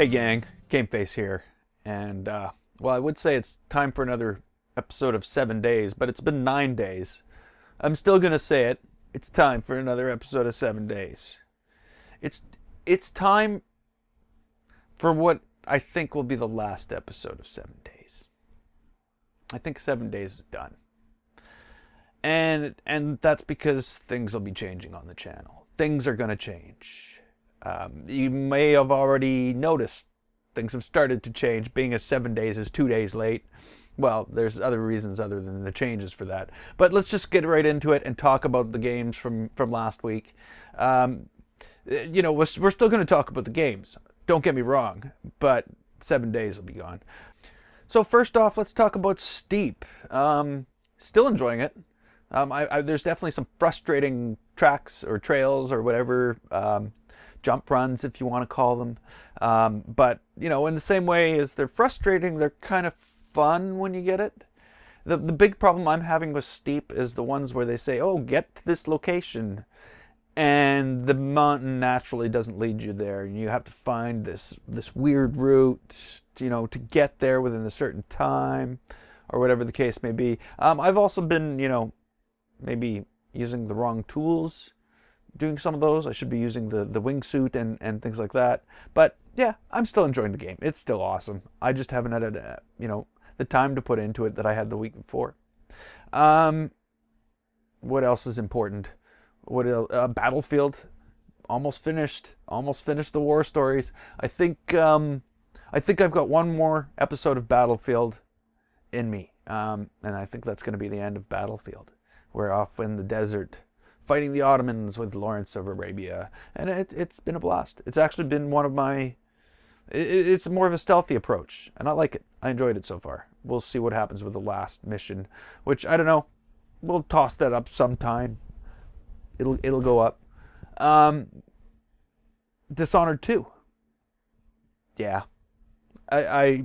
Hey gang, Gameface here, and well, I would say it's time for another episode of 7 days, but it's been 9 days. I'm still gonna say it. It's time for another episode of 7 days. It's it's time for what I think will be the last episode of 7 days. I think 7 days is done, and that's because things will be changing on the channel. Things are gonna change. You may have already noticed things have started to change, being as 7 days is 2 days late. Well, there's other reasons other than the changes for that. But let's just get right into it and talk about the games from last week. We're still going to talk about the games. Don't get me wrong, but 7 days will be gone. So first off, let's talk about Steep. Still enjoying it. There's definitely some frustrating tracks or trails or whatever, jump runs, if you want to call them. But, in the same way as they're frustrating, they're kind of fun when you get it. The big problem I'm having with Steep is the ones where they say, oh, get to this location, and the mountain naturally doesn't lead you there, and you have to find this weird route, to get there within a certain time, or whatever the case may be. I've also been, maybe using the wrong tools doing some of those. I should be using the wingsuit and things like that. But yeah, I'm still enjoying the game. It's still awesome. I just haven't had the time to put into it that I had the week before. What else is important? What else? Battlefield, almost finished. Almost finished the war stories. I think I've got one more episode of Battlefield in me, and I think that's going to be the end of Battlefield. We're off in the desert, fighting the Ottomans with Lawrence of Arabia, and it's been a blast. It's actually been one of my... It's more of a stealthy approach, and I like it. I enjoyed it so far. We'll see what happens with the last mission, which, I don't know, we'll toss that up sometime. It'll go up. Dishonored 2. Yeah. I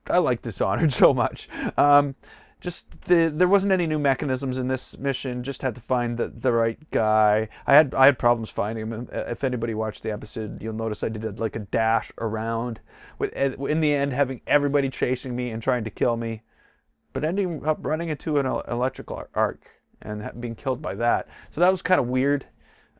like Dishonored so much. There wasn't any new mechanisms in this mission. Just had to find the right guy. I had problems finding him. If anybody watched the episode, you'll notice I did a dash around, with in the end having everybody chasing me and trying to kill me, but ending up running into an electrical arc and being killed by that. So that was kind of weird.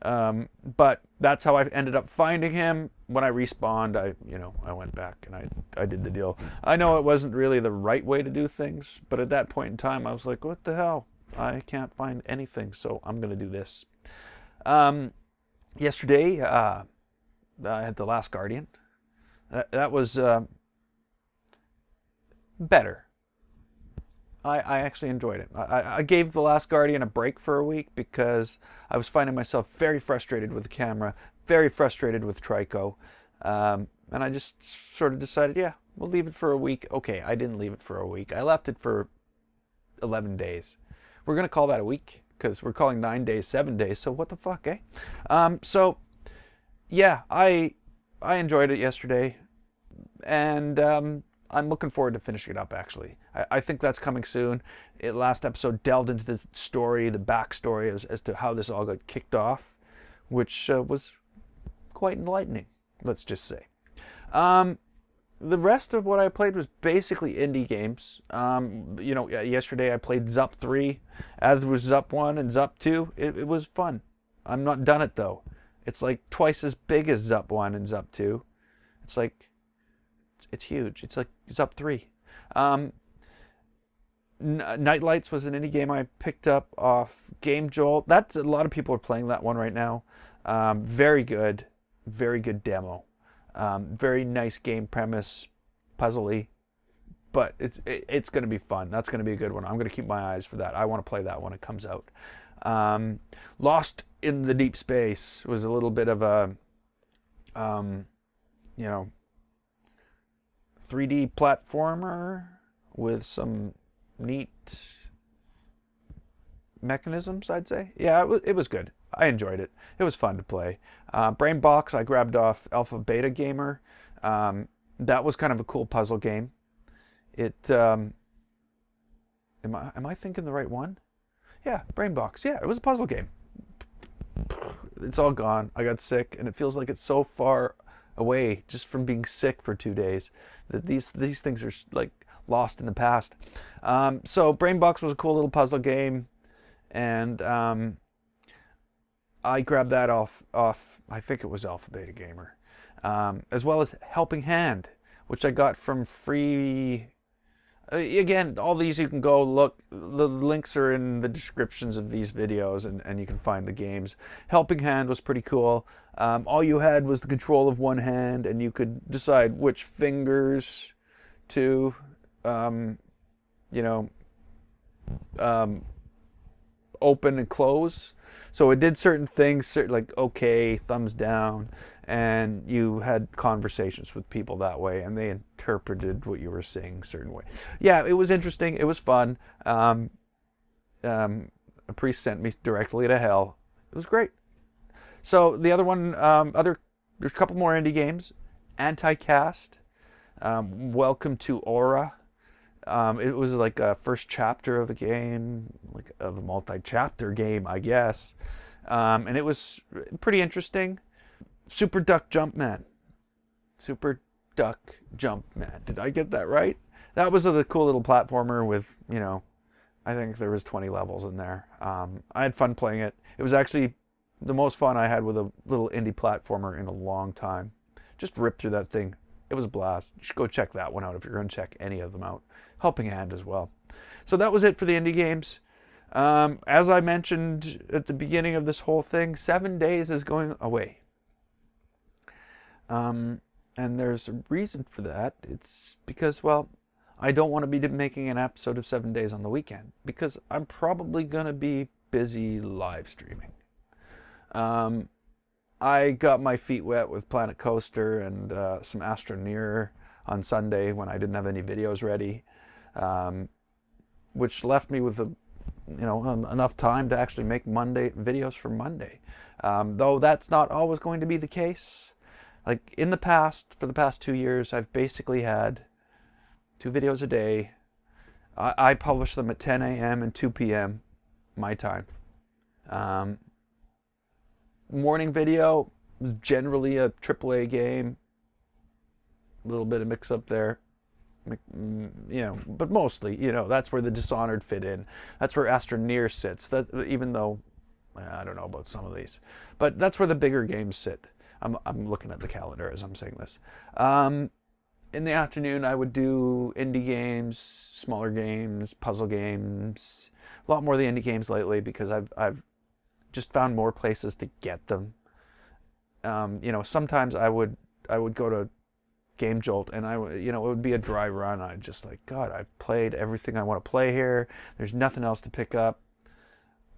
But that's how I ended up finding him. When I respawned, I went back and I did the deal. I know it wasn't really the right way to do things, but at that point in time, I was like, what the hell? I can't find anything, so I'm going to do this. Yesterday, I had The Last Guardian. That was better. I actually enjoyed it. I gave The Last Guardian a break for a week because I was finding myself very frustrated with the camera, very frustrated with Trico, and I just sort of decided, yeah, we'll leave it for a week. Okay, I didn't leave it for a week. I left it for 11 days. We're going to call that a week because we're calling 9 days 7 days, so what the fuck, eh? So, yeah, I enjoyed it yesterday, and I'm looking forward to finishing it up, actually. I think that's coming soon. Last episode delved into the story, the backstory as to how this all got kicked off, which was quite enlightening, let's just say. The rest of what I played was basically indie games. Yesterday I played Zup 3, as was Zup 1 and Zup 2. It was fun. I'm not done it, though. It's like twice as big as Zup 1 and Zup 2. It's huge. It's like Zup 3. Nightlights was an indie game I picked up off Game Jolt. A lot of people are playing that one right now. Very good demo. Very nice game premise, puzzly, but it's going to be fun. That's going to be a good one. I'm going to keep my eyes for that. I want to play that when it comes out. Lost in the Deep Space was a little bit of a 3D platformer with some neat mechanisms, I'd say. Yeah, it was good. I enjoyed it. It was fun to play. Brainbox, I grabbed off Alpha Beta Gamer. That was kind of a cool puzzle game. Am I thinking the right one? Yeah, Brainbox. Yeah, it was a puzzle game. It's all gone. I got sick, and it feels like it's so far away just from being sick for 2 days. That these things are like lost in the past. So Brainbox was a cool little puzzle game, and I grabbed that off I think it was Alpha Beta Gamer, as well as Helping Hand, which I got from free. Again, all these you can go look. The links are in the descriptions of these videos, and you can find the games. Helping Hand was pretty cool. All you had was the control of one hand, and you could decide which fingers to, you know, open and close. So it did certain things, like okay, thumbs down, and you had conversations with people that way, and they interpreted what you were saying a certain way. Yeah, it was interesting. It was fun. A priest sent me directly to hell. It was great. So the other one, there's a couple more indie games. Anti-Cast, Welcome to Aura. It was like a first chapter of a game, like of a multi-chapter game, I guess. And it was pretty interesting. Super Duck Jumpman. Super Duck Jumpman. Did I get that right? That was a cool little platformer with, you know, I think there was 20 levels in there. I had fun playing it. It was actually the most fun I had with a little indie platformer in a long time. Just ripped through that thing. It was a blast. You should go check that one out if you're going to check any of them out. Helping Hand as well. So that was it for the indie games. As I mentioned at the beginning of this whole thing, 7 days is going away. And there's a reason for that. It's because, well, I don't want to be making an episode of 7 days on the weekend, because I'm probably going to be busy live streaming. I got my feet wet with Planet Coaster and some Astroneer on Sunday when I didn't have any videos ready, which left me with enough time to actually make Monday videos for Monday. Though that's not always going to be the case. Like in the past, for the past 2 years, I've basically had 2 videos a day. I publish them at 10 a.m. and 2 p.m. my time. Morning video is generally a AAA game. A little bit of mix up there. But mostly, that's where the Dishonored fit in. That's where Astroneer sits. That, even though I don't know about some of these, but that's where the bigger games sit. I'm looking at the calendar as I'm saying this. In the afternoon, I would do indie games, smaller games, puzzle games. A lot more of the indie games lately because I've just found more places to get them. Sometimes I would go to Game Jolt, and it would be a dry run. I'd just like, God, I've played everything I want to play here. There's nothing else to pick up.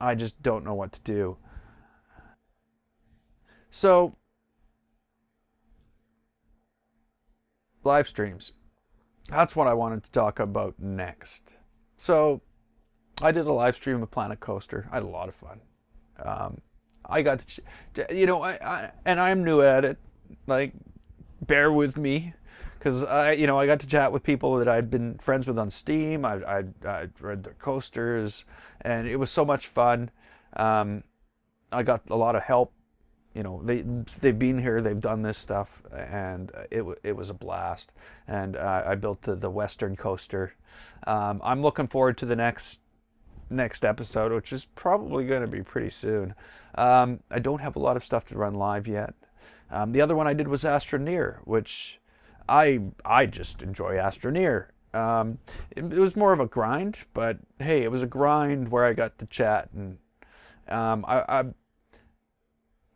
I just don't know what to do. So, live streams. That's what I wanted to talk about next. So, I did a live stream of Planet Coaster. I had a lot of fun. I got to, and I'm new at it. Like, bear with me, because I got to chat with people that I'd been friends with on Steam. I read their coasters, and it was so much fun. I got a lot of help. They've been here, they've done this stuff, and it was a blast. And I built the Western coaster. I'm looking forward to the next episode, which is probably going to be pretty soon. I don't have a lot of stuff to run live yet. The other one I did was Astroneer, which I just enjoy Astroneer. It was more of a grind, but hey, it was a grind where I got to chat, and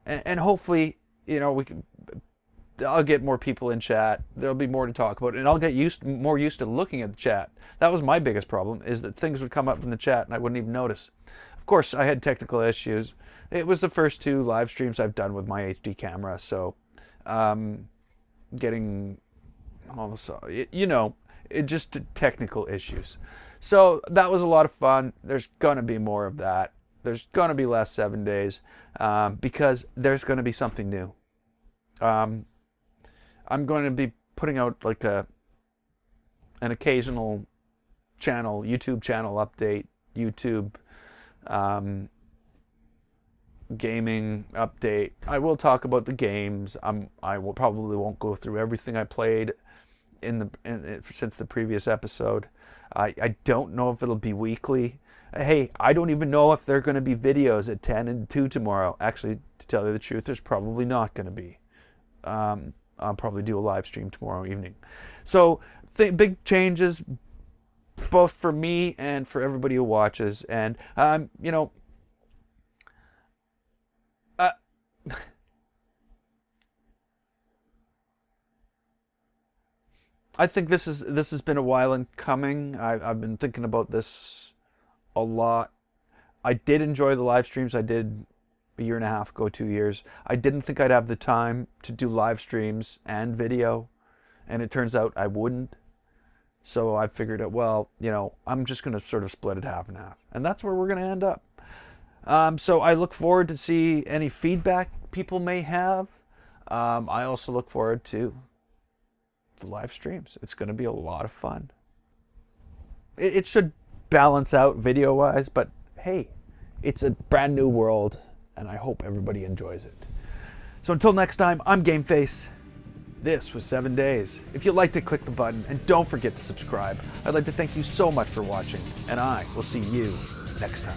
and hopefully, I'll get more people in chat. There'll be more to talk about, and I'll get more used to looking at the chat. That was my biggest problem, is that things would come up in the chat and I wouldn't even notice. Of course, I had technical issues. It was the first 2 live streams I've done with my HD camera, so getting also, it just technical issues. So that was a lot of fun. There's gonna be more of that. There's gonna be less 7 days, because there's gonna be something new. I'm going to be putting out like an occasional YouTube channel update, YouTube gaming update. I will talk about the games. I will probably won't go through everything I played since the previous episode. I don't know if it'll be weekly. Hey, I don't even know if there are going to be videos at 10 and 2 tomorrow. Actually, to tell you the truth, there's probably not going to be. I'll probably do a live stream tomorrow evening. So, big changes, both for me and for everybody who watches. And, you know, I think this has been a while in coming. I've been thinking about this a lot. I did enjoy the live streams I did a year and a half ago, 2 years. I didn't think I'd have the time to do live streams and video, and it turns out I wouldn't. So I figured out, well, you know, I'm just going to sort of split it half and half, and that's where we're going to end up. So I look forward to see any feedback people may have. I also look forward to the live streams. It's going to be a lot of fun. It should balance out video wise, but hey, it's a brand new world and I hope everybody enjoys it. So until next time, I'm Gameface. This was 7 Days. If you'd like to click the button and don't forget to subscribe, I'd like to thank you so much for watching, and I will see you next time.